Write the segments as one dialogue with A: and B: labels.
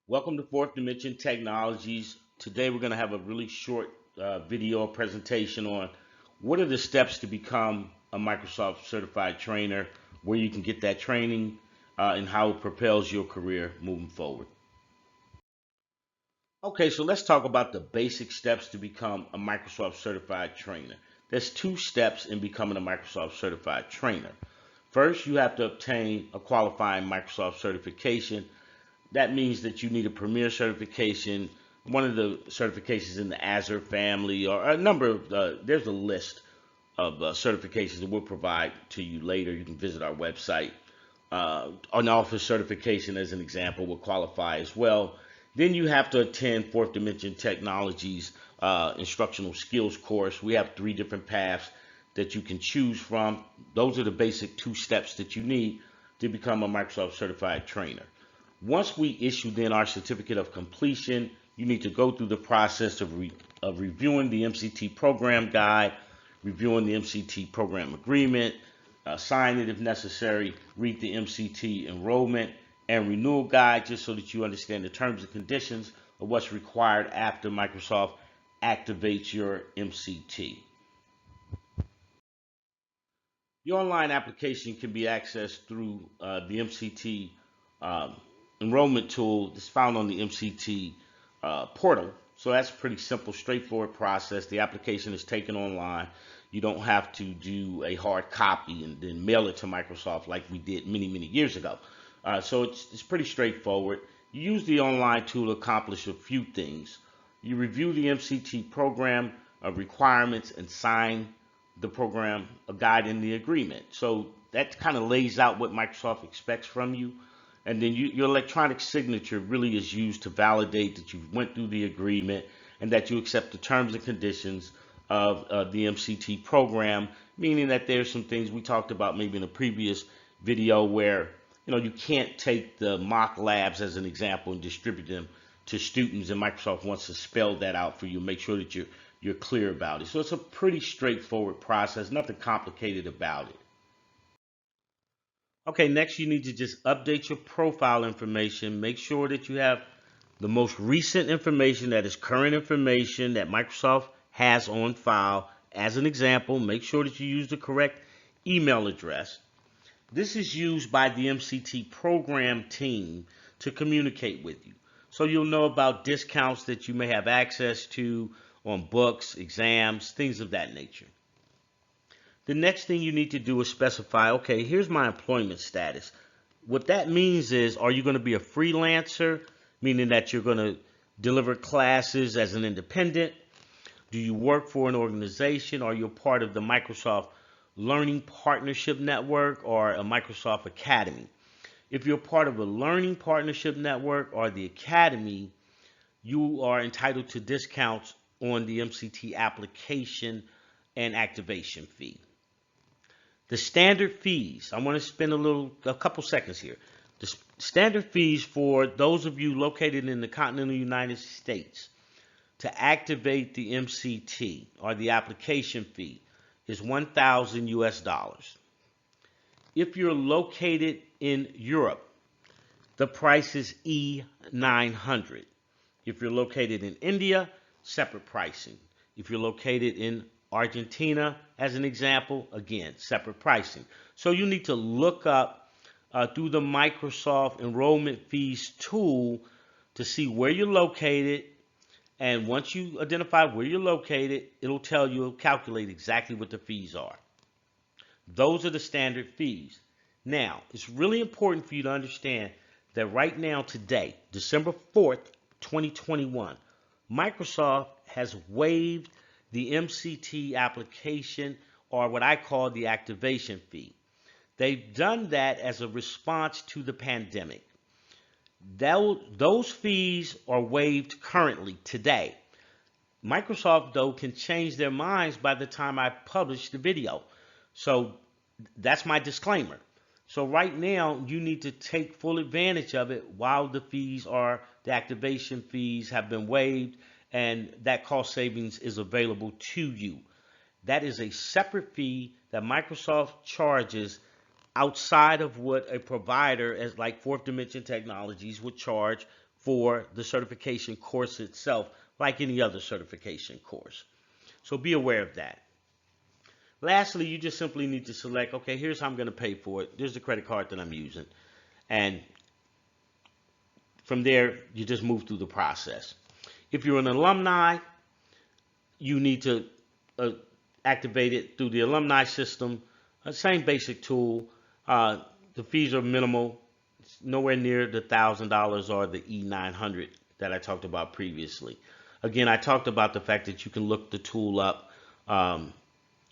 A: Welcome to Fourth Dimension Technologies. Today we're going to have a really short video presentation on what are the steps to become a Microsoft certified trainer, where you can get that training, and how it propels your career moving forward. Okay, so let's talk about the basic steps to become a Microsoft certified trainer. There's two steps in becoming a Microsoft certified trainer. First, you have to obtain a qualifying Microsoft certification. That means that you need a Premier certification, one of the certifications in the Azure family, or a number of, there's a list of certifications that we'll provide to you later. You can visit our website. An office certification, as an example, will qualify as well. Then you have to attend Fourth Dimension Technologies instructional skills course. We have 3 different paths that you can choose from. Those are the basic 2 steps that you need to become a Microsoft certified trainer. Once we issue then our certificate of completion, you need to go through the process of reviewing the MCT program guide, reviewing the MCT program agreement, sign it if necessary, read the MCT enrollment and renewal guide just so that you understand the terms and conditions of what's required after Microsoft activates your MCT. Your online application can be accessed through the MCT enrollment tool that's found on the MCT portal. So that's a pretty simple, straightforward process. The application is taken online. You don't have to do a hard copy and then mail it to Microsoft like we did many, many years ago. So it's pretty straightforward. You use the online tool to accomplish a few things. You review the MCT program requirements and sign the program guide in the agreement. So that kind of lays out what Microsoft expects from you. And then your electronic signature really is used to validate that you went through the agreement and that you accept the terms and conditions of the MCT program, meaning that there's some things we talked about maybe in a previous video where you can't take the mock labs as an example and distribute them to students, and Microsoft wants to spell that out for you, make sure that you're clear about it. So it's a pretty straightforward process, nothing complicated about it. Okay, next you need to just update your profile information. Make sure that you have the most recent information, that is current information that Microsoft has on file. As an example, make sure that you use the correct email address. This is used by the MCT program team to communicate with you. So you'll know about discounts that you may have access to on books, exams, things of that nature. The next thing you need to do is specify, okay, here's my employment status. What that means is, are you going to be a freelancer, meaning that you're going to deliver classes as an independent? Do you work for an organization? Are you a part of the Microsoft Learning Partnership Network or a Microsoft Academy? If you're part of a Learning Partnership Network or the Academy, you are entitled to discounts on the MCT application and activation fee. The standard fees, I want to spend a couple seconds here. The standard fees for those of you located in the continental United States to activate the MCT or the application fee is $1,000 US. If you're located in Europe, the price is E900. If you're located in India, separate pricing. If you're located in Argentina, as an example, again, separate pricing. So you need to look up through the Microsoft enrollment fees tool to see where you're located. And once you identify where you're located, it'll calculate exactly what the fees are. Those are the standard fees. Now, it's really important for you to understand that right now, today, December 4th, 2021, Microsoft has waived the MCT application, or what I call the activation fee. They've done that as a response to the pandemic. Those fees are waived currently today. Microsoft, though, can change their minds by the time I publish the video. So that's my disclaimer. So right now, you need to take full advantage of it while the activation fees have been waived, and that cost savings is available to you. That is a separate fee that Microsoft charges outside of what a provider as like Fourth Dimension Technologies would charge for the certification course itself, like any other certification course. So be aware of that. Lastly, you just simply need to select, okay, here's how I'm going to pay for it. There's the credit card that I'm using. And from there, you just move through the process. If you're an alumni, you need to activate it through the alumni system. Same basic tool. The fees are minimal. It's nowhere near the $1,000 or the E900 that I talked about previously. Again, I talked about the fact that you can look the tool up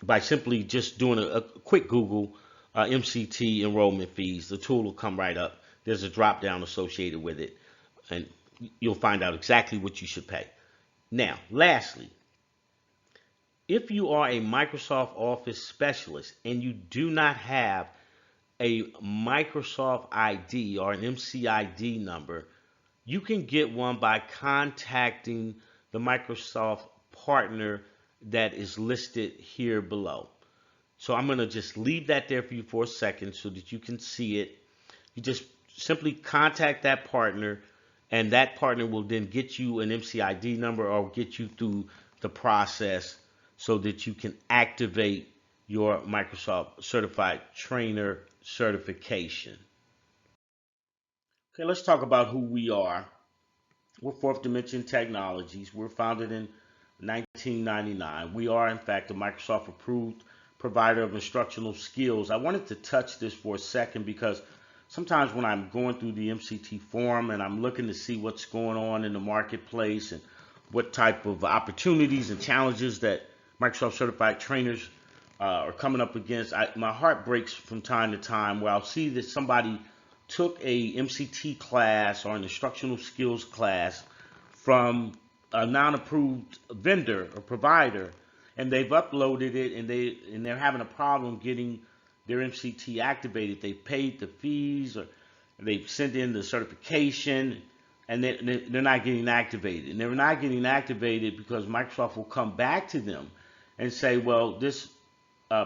A: by simply just doing a quick Google, MCT enrollment fees. The tool will come right up. There's a drop down associated with it, and you'll find out exactly what you should pay. Now, lastly, if you are a Microsoft Office specialist and you do not have a Microsoft ID or an MCID number, you can get one by contacting the Microsoft partner that is listed here below. So I'm going to just leave that there for you for a second so that you can see it. You just simply contact that partner, and that partner will then get you an MCID number or get you through the process so that you can activate your Microsoft Certified Trainer certification. Okay, let's talk about who we are. We're Fourth Dimension Technologies. We're founded in 1999. We are, in fact, a Microsoft approved provider of instructional skills. I wanted to touch this for a second because sometimes when I'm going through the MCT forum and I'm looking to see what's going on in the marketplace and what type of opportunities and challenges that Microsoft certified trainers are coming up against, my heart breaks from time to time where I'll see that somebody took a MCT class or an instructional skills class from a non-approved vendor or provider, and they've uploaded it, and they're having a problem getting their MCT activated. They've paid the fees, or they've sent in the certification, and they're not getting activated. And they're not getting activated because Microsoft will come back to them and say, well, this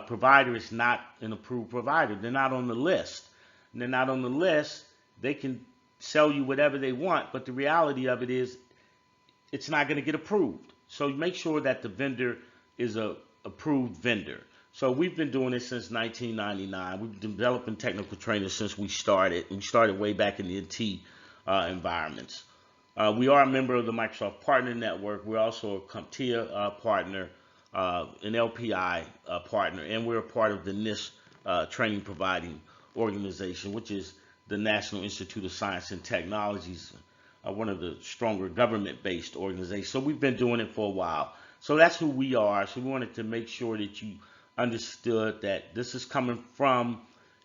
A: provider is not an approved provider. They're not on the list. And they're not on the list. They can sell you whatever they want, but the reality of it is it's not going to get approved. So make sure that the vendor is a approved vendor. So we've been doing this since 1999. We've been developing technical trainers since we started. We started way back in the NT environments. We are a member of the Microsoft Partner Network. We're also a CompTIA partner, an LPI partner, and we're a part of the NIST training providing organization, which is the National Institute of Science and Technologies, one of the stronger government-based organizations. So we've been doing it for a while. So that's who we are. So we wanted to make sure that you understood that this is coming from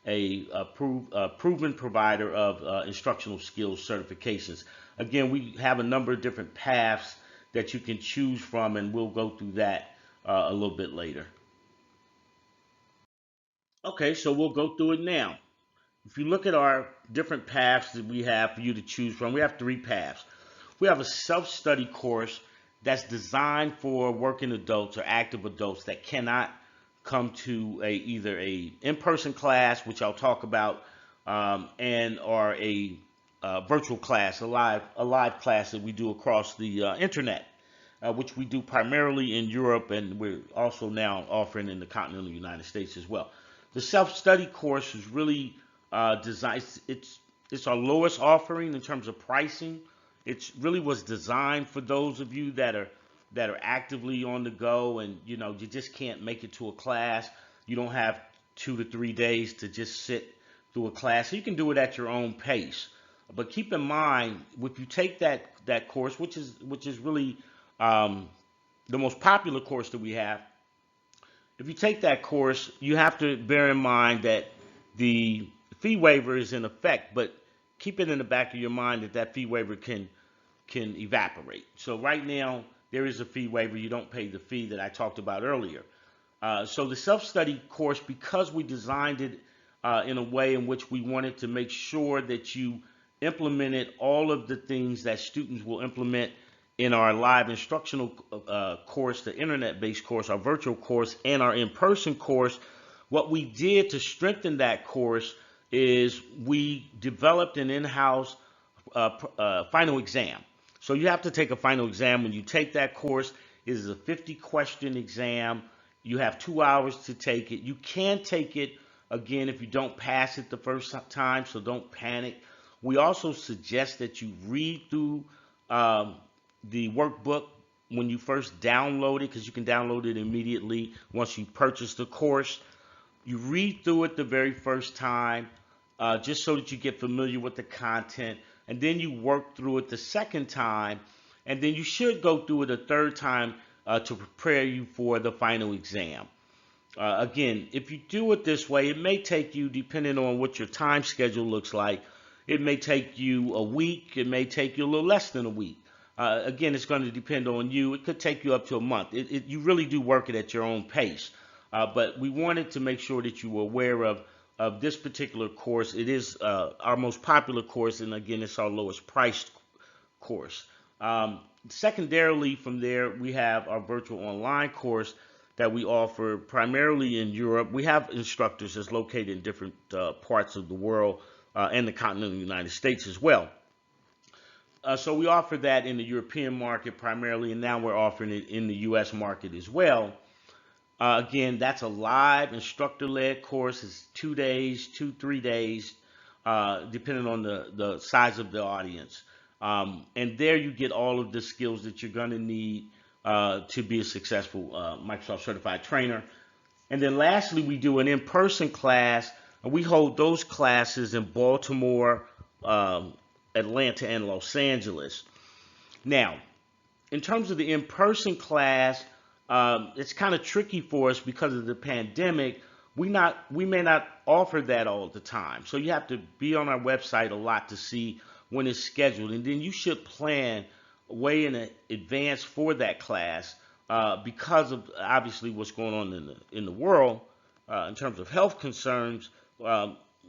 A: a proven provider of instructional skills certifications. Again, we have a number of different paths that you can choose from, and we'll go through that a little bit later. Okay, so we'll go through it now. If you look at our different paths that we have for you to choose from, we have 3 paths. We have a self-study course that's designed for working adults or active adults that cannot come to either a in-person class, which I'll talk about, and or a virtual class, a live class that we do across the internet, which we do primarily in Europe, and we're also now offering in the continental United States as well. The self-study course is really designed. It's our lowest offering in terms of pricing. It really was designed for those of you that are actively on the go, and you just can't make it to a class. You don't have 2 to 3 days to just sit through a class. So you can do it at your own pace. But keep in mind, if you take that course, which is really the most popular course that we have, if you take that course, you have to bear in mind that the fee waiver is in effect, but keep it in the back of your mind that fee waiver can evaporate. So right now, there is a fee waiver. You don't pay the fee that I talked about earlier. So the self-study course, because we designed it in a way in which we wanted to make sure that you implemented all of the things that students will implement in our live instructional course, the internet-based course, our virtual course, and our in-person course, What we did to strengthen that course is we developed an in-house final exam. So you have to take a final exam when you take that course. It is a 50-question exam. You have 2 hours to take it. You can take it again if you don't pass it the first time, so don't panic. We also suggest that you read through um, the workbook when you first download it, because you can download it immediately once you purchase the course. You read through it the very first time, just so that you get familiar with the content, and then you work through it the second time, and then you should go through it a third time to prepare you for the final exam. Again, if you do it this way, it may take you, depending on what your time schedule looks like, it may take you a week, it may take you a little less than a week. Again, it's going to depend on you. It could take you up to a month. You really do work it at your own pace. But we wanted to make sure that you were aware of this particular course. It is our most popular course, and again, it's our lowest priced course. Secondarily, from there, we have our virtual online course that we offer primarily in Europe. We have instructors that's located in different parts of the world and the continental United States as well. So we offer that in the European market primarily, and now we're offering it in the U.S. market as well. Again, that's a live instructor-led course. It's 2 days, 3 days, depending on the size of the audience. And there you get all of the skills that you're going to need to be a successful Microsoft certified trainer. And then lastly, we do an in-person class, and we hold those classes in Baltimore, Atlanta, and Los Angeles. Now, in terms of the in-person class, it's kind of tricky for us because of the pandemic. We may not offer that all the time. So you have to be on our website a lot to see when it's scheduled. And then you should plan way in advance for that class because of obviously what's going on in the world in terms of health concerns.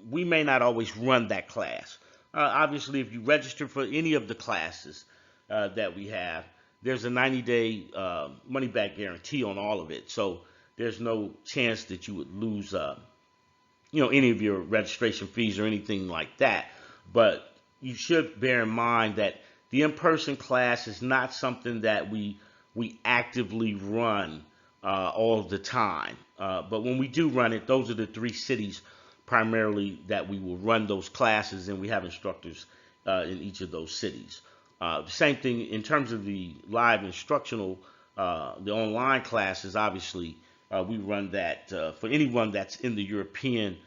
A: We may not always run that class. Obviously, if you register for any of the classes that we have, there's a 90-day money-back guarantee on all of it. So there's no chance that you would lose, any of your registration fees or anything like that. But you should bear in mind that the in-person class is not something that we actively run all the time. But when we do run it, those are the 3 cities primarily that we will run those classes, and we have instructors in each of those cities. Same thing in terms of the live instructional, the online classes. Obviously, we run that for anyone that's in the European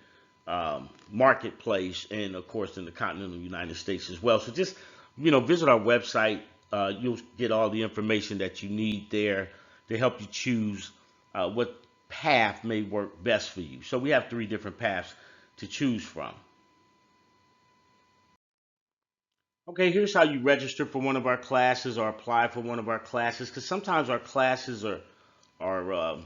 A: marketplace, and of course in the continental United States as well. So just visit our website. You'll get all the information that you need there to help you choose what path may work best for you. So we have 3 different paths to choose from. Okay, here's how you register for one of our classes or apply for one of our classes, because sometimes our classes are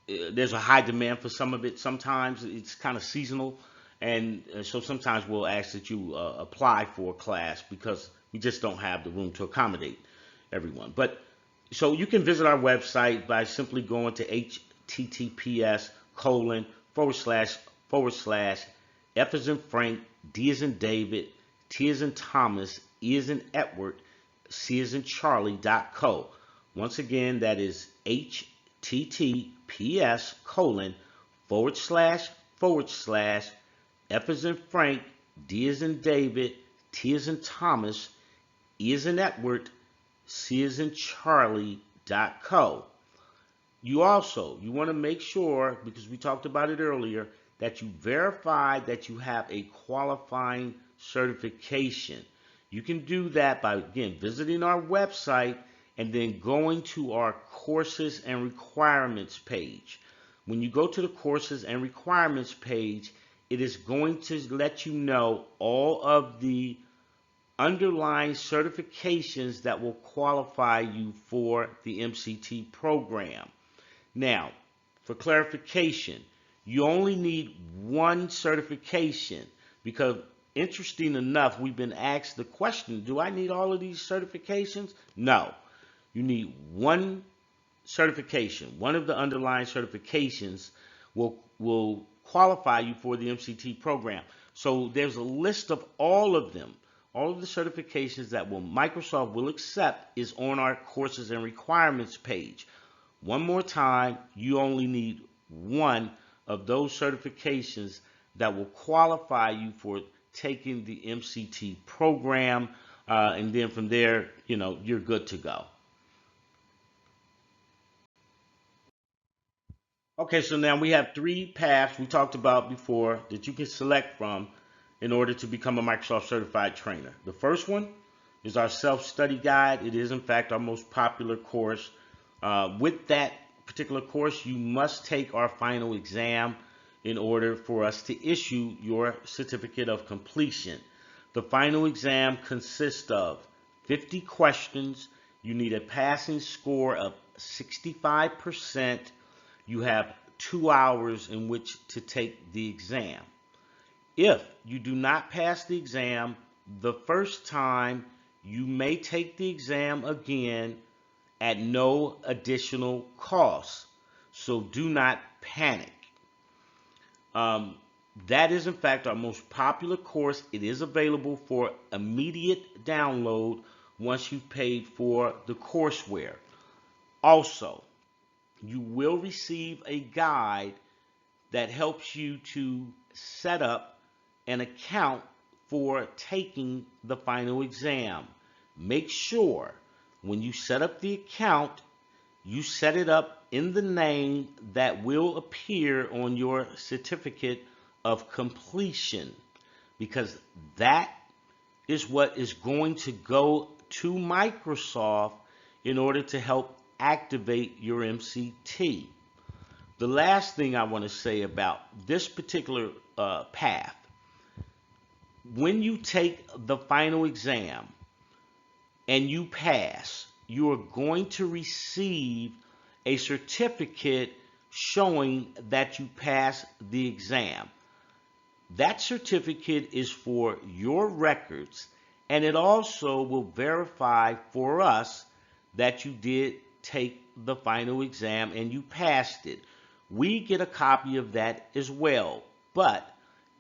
A: there's a high demand for some of it. Sometimes it's kind of seasonal, and so sometimes we'll ask that you apply for a class because we just don't have the room to accommodate everyone. But so you can visit our website by simply going to https:// F as in Frank, D as in David, T as in Thomas, E as in Edward, C as in Charlie.co. Once again, that is https:// F as in Frank, D as in David, T as in Thomas, E as in Edward, C as in Charlie.co. You want to make sure, because we talked about it earlier, that you verify that you have a qualifying certification. You can do that by, again, visiting our website and then going to our courses and requirements page. When you go to the courses and requirements page, it is going to let you know all of the underlying certifications that will qualify you for the MCT program. Now, for clarification, you only need 1 certification because, interesting enough, we've been asked the question, do I need all of these certifications? No. You need 1 certification. One of the underlying certifications will qualify you for the MCT program. So there's a list of all of them. All of the certifications that Microsoft will accept is on our courses and requirements page. One more time, you only need one of those certifications that will qualify you for taking the MCT program, and then from there, you're good to go. Okay, so now we have 3 paths we talked about before that you can select from in order to become a Microsoft certified trainer. The first one is our self-study guide. It is in fact our most popular course. With that particular course, you must take our final exam in order for us to issue your certificate of completion. The final exam consists of 50 questions. You need a passing score of 65%. You have 2 hours in which to take the exam. If you do not pass the exam the first time, you may take the exam again at no additional cost. So do not panic. That is in fact our most popular course. It is available for immediate download once you've paid for the courseware. Also, you will receive a guide that helps you to set up an account for taking the final exam. Make sure when you set up the account, you set it up in the name that will appear on your certificate of completion, because that is what is going to go to Microsoft in order to help activate your MCT. The last thing I want to say about this particular path, when you take the final exam and you pass, you are going to receive a certificate showing that you passed the exam. That certificate is for your records, and it also will verify for us that you did take the final exam and you passed it. We get a copy of that as well. But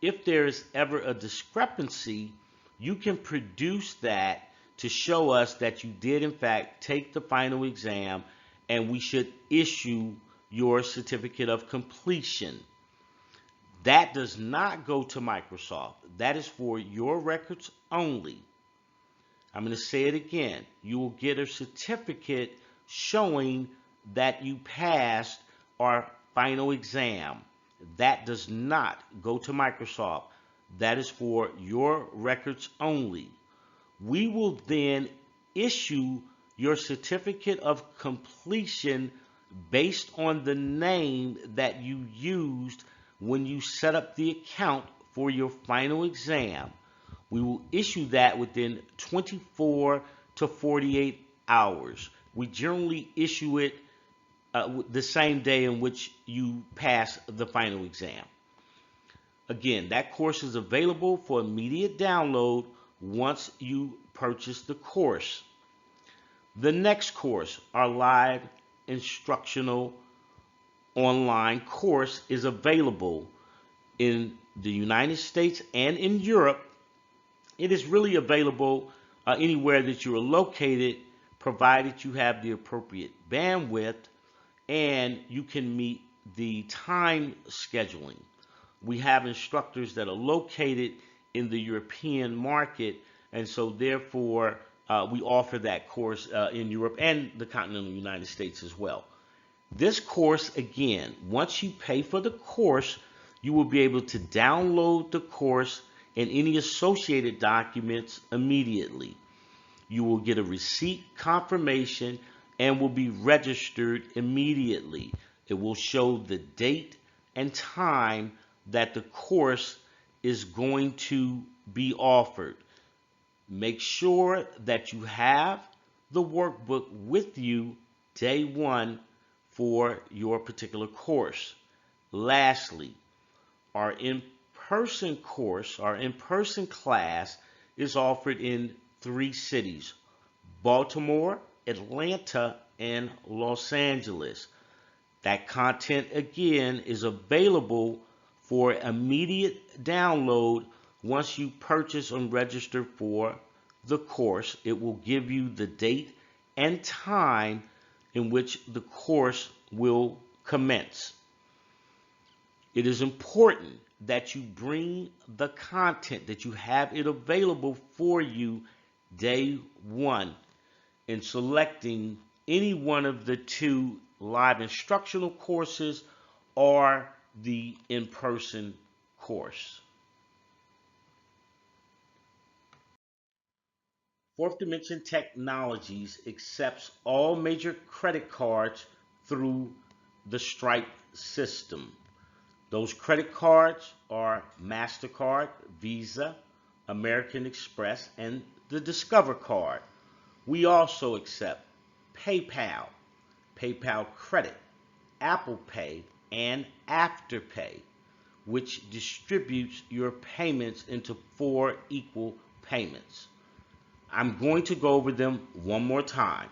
A: if there's ever a discrepancy, you can produce that to show us that you did in fact take the final exam, and we should issue your certificate of completion. That does not go to Microsoft. That is for your records only. I'm going to say it again. You will get a certificate showing that you passed our final exam. That does not go to Microsoft. That is for your records only. We will then issue your certificate of completion based on the name that you used when you set up the account for your final exam. We will issue that within 24 to 48 hours. We generally issue it the same day in which you pass the final exam. Again, that course is available for immediate download once you purchase the course. The next course, our live instructional online course, is available in the United States and in Europe. It is really available anywhere that you are located, provided you have the appropriate bandwidth and you can meet the time scheduling. We have instructors that are located in the European market, and so therefore we offer that course in Europe and the continental United States as well. This course, again, once you pay for the course, you will be able to download the course and any associated documents immediately. You will get a receipt confirmation and will be registered immediately. It will show the date and time that the course is going to be offered. Make sure that you have the workbook with you day one for your particular course. Lastly, our in-person course, our in-person class is offered in 3 cities: Baltimore, Atlanta, and Los Angeles. That content again is available for immediate download once you purchase and register for the course. It will give you the date and time in which the course will commence. It is important that you bring the content, that you have it available for you day one in selecting any one of the two live instructional courses or the in-person course. Fourth Dimension Technologies accepts all major credit cards through the Stripe system. Those credit cards are MasterCard, Visa, American Express, and the Discover card. We also accept PayPal, PayPal Credit, Apple Pay, and Afterpay, which distributes your payments into 4 equal payments. I'm going to go over them one more time.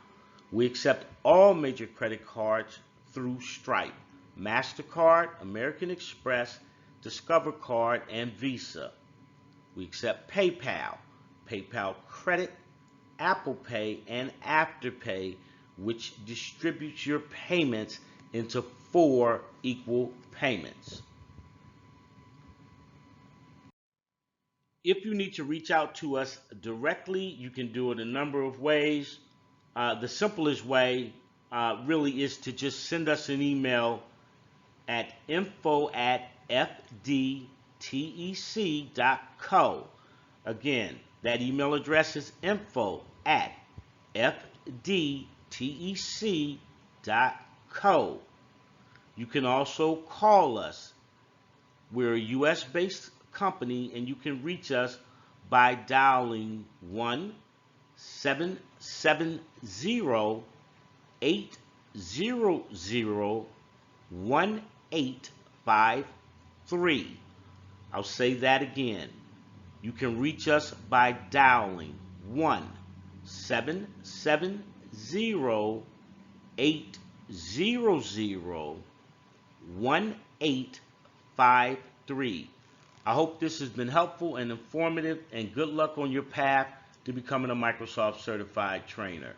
A: We accept all major credit cards through Stripe, MasterCard, American Express, Discover Card, and Visa. We accept PayPal, PayPal Credit, Apple Pay, and Afterpay, which distributes your payments into 4 equal payments. If you need to reach out to us directly, you can do it a number of ways. The simplest way really is to just send us an email at info@fdtec.co. Again, that email address is info@fdtec.co. You can also call us. We're a US-based company, and you can reach us by dialing 1-770-800-1853. I'll say that again. You can reach us by dialing 1-770-800-1853. I hope this has been helpful and informative, and good luck on your path to becoming a Microsoft certified trainer.